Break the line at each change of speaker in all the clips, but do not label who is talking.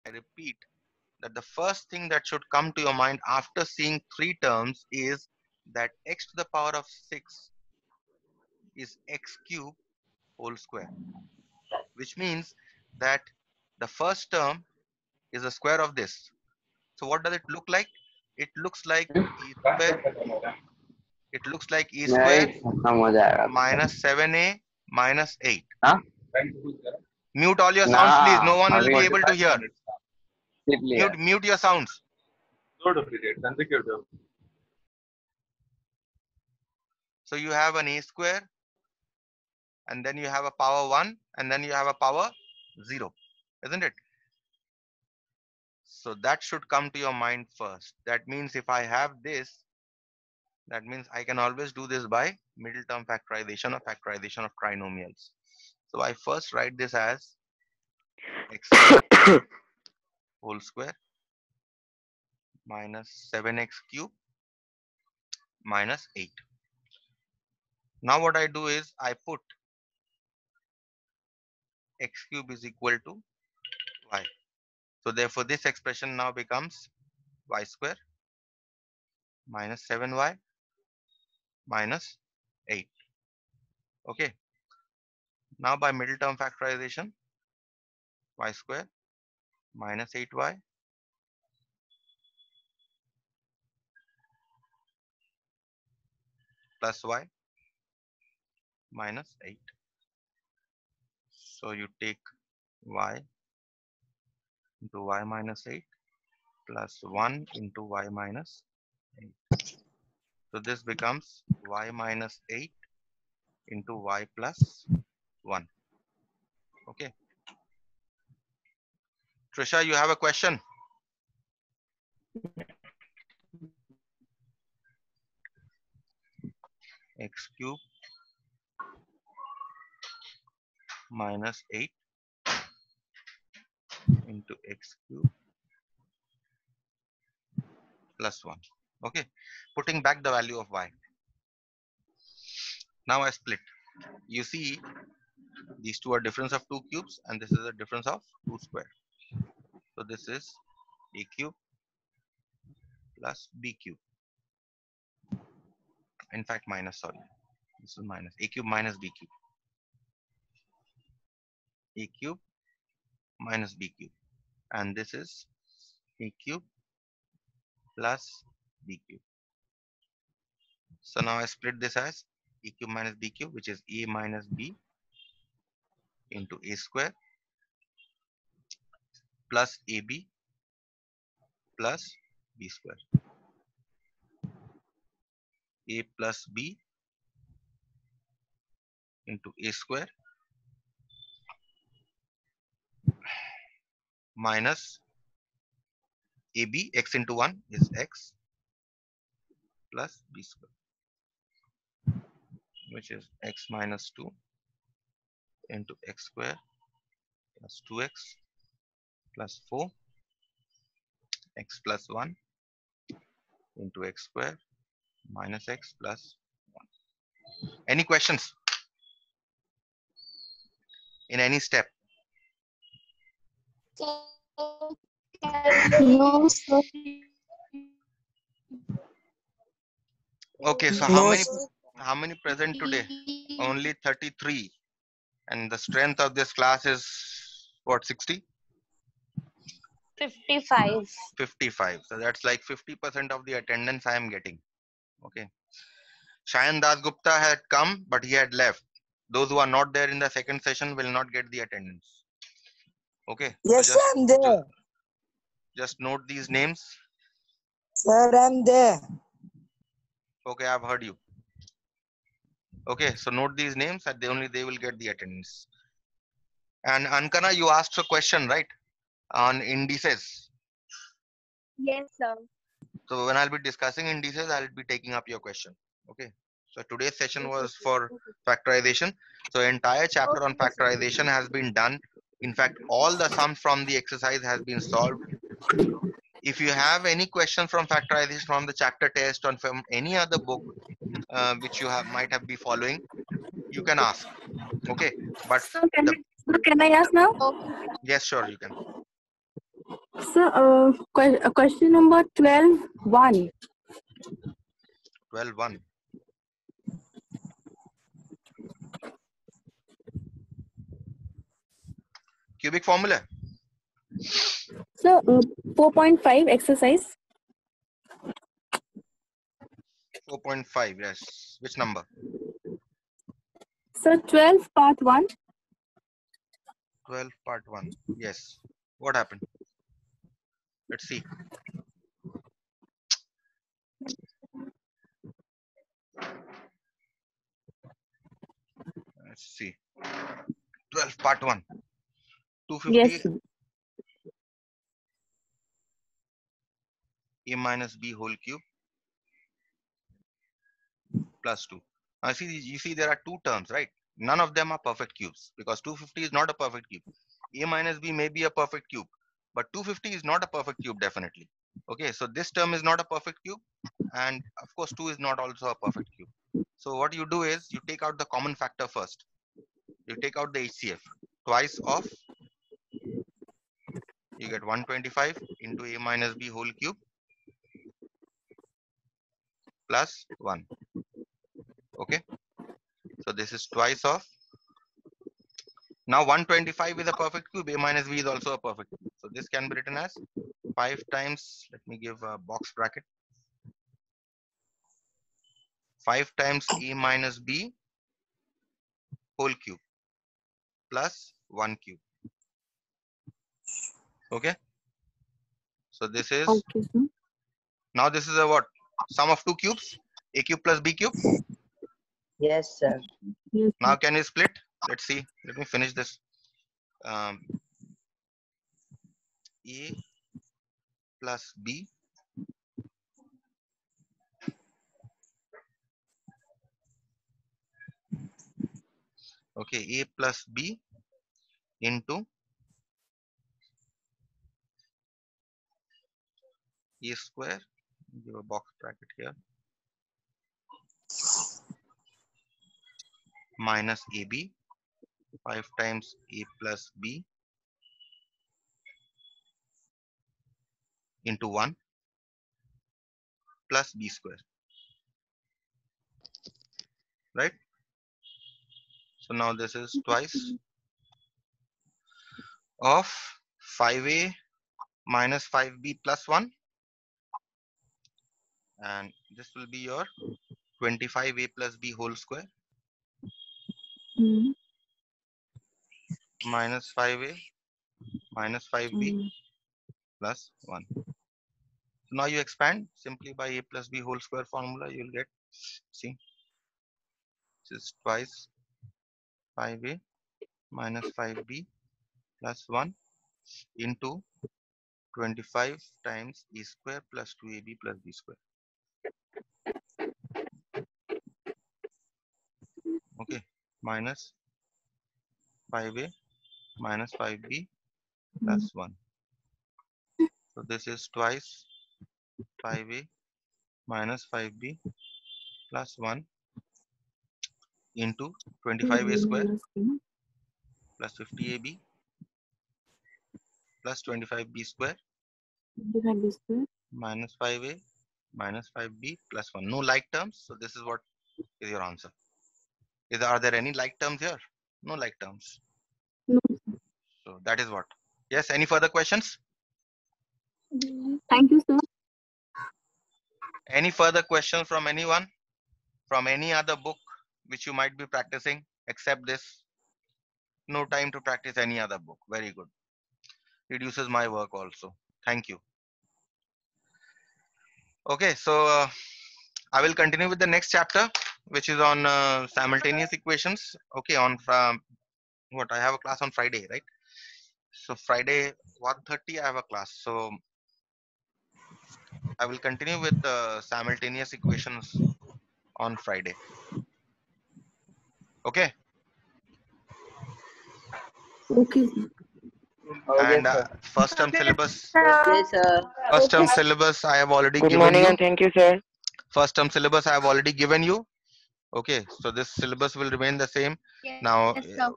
I repeat that the first thing that should come to your mind after seeing three terms is that x to the power of 6 is x cube whole square, which means that the first term is the square of this. So what does it look like? It looks like e square. It looks like e
नहीं
square
खत्म हो जाएगा
minus 7a minus 8.
हाँ
Mute all your
ना
sounds, please. No one will
अभी
be able to hear.
इसलिए
Mute your sounds. So you have an a square, and then you have a power 1, and then you have a power 0, isn't it? So that should come to your mind first. That means if I have this, that means I can always do this by middle term factorization or factorization of trinomials. So I first write this as x whole square minus 7x cube minus 8. Now what I do is I put x cube is equal to y. So therefore this expression now becomes y square minus 7y minus 8. Okay. Now by middle term factorization, y square minus 8y plus y minus 8. So you take y into y minus 8 plus 1 into y minus 8. So this becomes y minus 8 into y plus 1. Okay. Trisha, you have a question? X cube minus 8 into x cube plus 1. Okay. Putting back the value of y. Now I split. You see, these two are difference of 2 cubes, and this is a difference of 2 square. So this is a cube plus b cube. In fact, minus, sorry. This is minus a cube minus b cube. A cube minus b cube. And this is a cube plus b cube. So now I split this as a cube minus b cube, which is a minus b into a square plus ab plus b square. A plus b into a square minus ab, x into 1 is x plus b square, which is x minus 2 into x square plus 2x plus 4 x plus 1 into x square minus x plus 1. Any questions in any step?
No, sir.
Okay, so how many present today? Only 33. And the strength of this class is what, 60?
55.
55. So that's like 50% of the attendance I am getting. Okay. Shayan Das Gupta had come, but he had left. Those who are not there in the second session will not get the attendance. Okay.
Yes,
So
sir, I'm there.
just note these names.
Sir, I'm there.
Okay, I've heard you. Okay, so note these names and they will get the attendance. And Ankana, you asked a question, right? On indices.
Yes, sir.
So when I'll be discussing indices, I'll be taking up your question. Okay. So today's session was for factorization. So entire chapter on factorization has been done. In fact, all the sums from the exercise has been solved. If you have any question from factorization from the chapter test or from any other book which you might have been following, you can ask. Okay. But
So can I ask now?
yes, sure, you can.
Sir, question number 12(1).
12(1). Cubic formula.
Sir, 4.5 exercise.
4.5. Yes. Which number?
Sir, 12 part 1.
12 part 1. Yes. What happened? Let's see. Let's see. 12 part 1. 250
Yes, sir.
a minus b whole cube plus 2. Now you see there are two terms, right? None of them are perfect cubes because 250 is not a perfect cube. A minus b may be a perfect cube, but 250 is not a perfect cube definitely. Okay, so this term is not a perfect cube, and of course 2 is not also a perfect cube. So what you do is you take out the common factor first. You take out the HCF. Twice of, you get 125 into a minus b whole cube plus 1. Okay, so this is twice of. Now 125 is a perfect cube, a minus b is also a perfect cube. So this can be written as 5 times, let me give a box bracket, 5 times a minus b whole cube plus 1 cube. Okay, so this is,
Okay, sir.
now this is a what? Sum of two cubes, a cube plus b cube.
Yes, sir.
Yes,
Now
sir.
can we split? Let's see, let me finish this. A plus b okay, a plus b into a square, give a box bracket here, minus ab, 5 times a plus b into 1 plus b square, right? So now this is twice of 5a minus 5b plus 1, and this will be your 25a plus b whole square
Mm,
minus 5a minus 5b plus 1. So now you expand simply by a plus b whole square formula, you will get, see, this is twice 5a minus 5b plus 1 into 25 times a square plus 2ab plus b square. Okay, minus 5a minus 5b plus 1. So this is twice 5a minus 5b plus 1 into 25a square plus 50ab plus 25b square minus 5a minus 5b plus 1. No like terms, so this is what is your answer. Are there any like terms here? No like terms.
No.
So that is what. Yes, any further questions?
Thank you, sir.
Any further questions from anyone? From any other book which you might be practicing except this? No time to practice any other book. Very good. Reduces my work also. Thank you. Okay, so I will continue with the next chapter, which is on simultaneous equations. Okay, on what, I have a class on Friday, right? So Friday 1:30 I have a class. So I will continue with simultaneous equations on Friday. Okay.
Okay, sir.
And first term syllabus.
Okay, sir.
First term syllabus I have already
Good
given
morning
you.
and thank you, sir.
First term syllabus I have already given you. Okay, so this syllabus will remain the same.
Yes,
Now,
sir.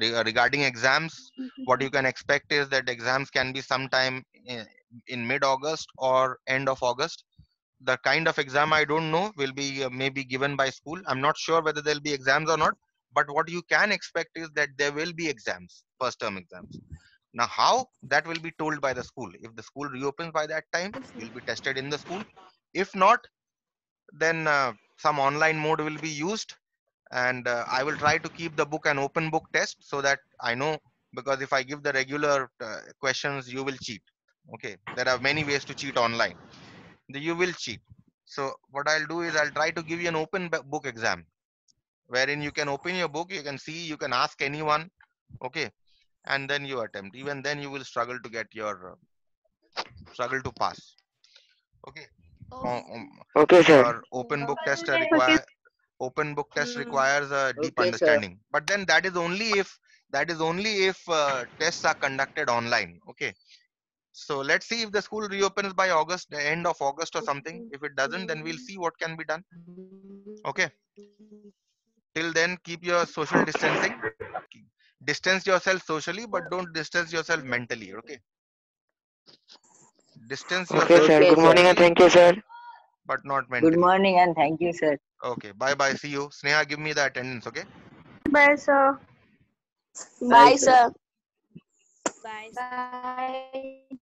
regarding exams, what you can expect is that exams can be sometime in mid-August or end of August. The kind of exam I don't know will be maybe given by school. I'm not sure whether there'll be exams or not, but what you can expect is that there will be exams, first term exams. Now, how, that will be told by the school. If the school reopens by that time, you'll be tested in the school. If not, then some online mode will be used, and I will try to keep the book an open book test so that I know, because if I give the regular questions, you will cheat. Okay, there are many ways to cheat online. You will cheat. So what I'll do is I'll try to give you an open book exam, wherein you can open your book, you can see, you can ask anyone. Okay, and then you attempt. Even then you will struggle to get your struggle to pass. Okay.
Okay, sir.
Your open book test
Okay.
open book test requires a deep
Okay, sir.
understanding, but then that is only if tests are conducted online. Okay, so let's see if the school reopens by August, the end of August or something. If it doesn't, then we'll see what can be done. Okay, till then keep your social distancing. Distance yourself socially, but don't distance yourself mentally. Okay, distance
Okay,
yourself
sir.
Okay,
Good
sir.
morning and
socially,
thank you, sir.
but not
Good
mentally.
morning and thank you, sir.
Okay, bye bye, see you. Sneha, give me the attendance. Okay.
Bye, sir.
Bye,
Bye, sir.
sir.
Bye.
Bye.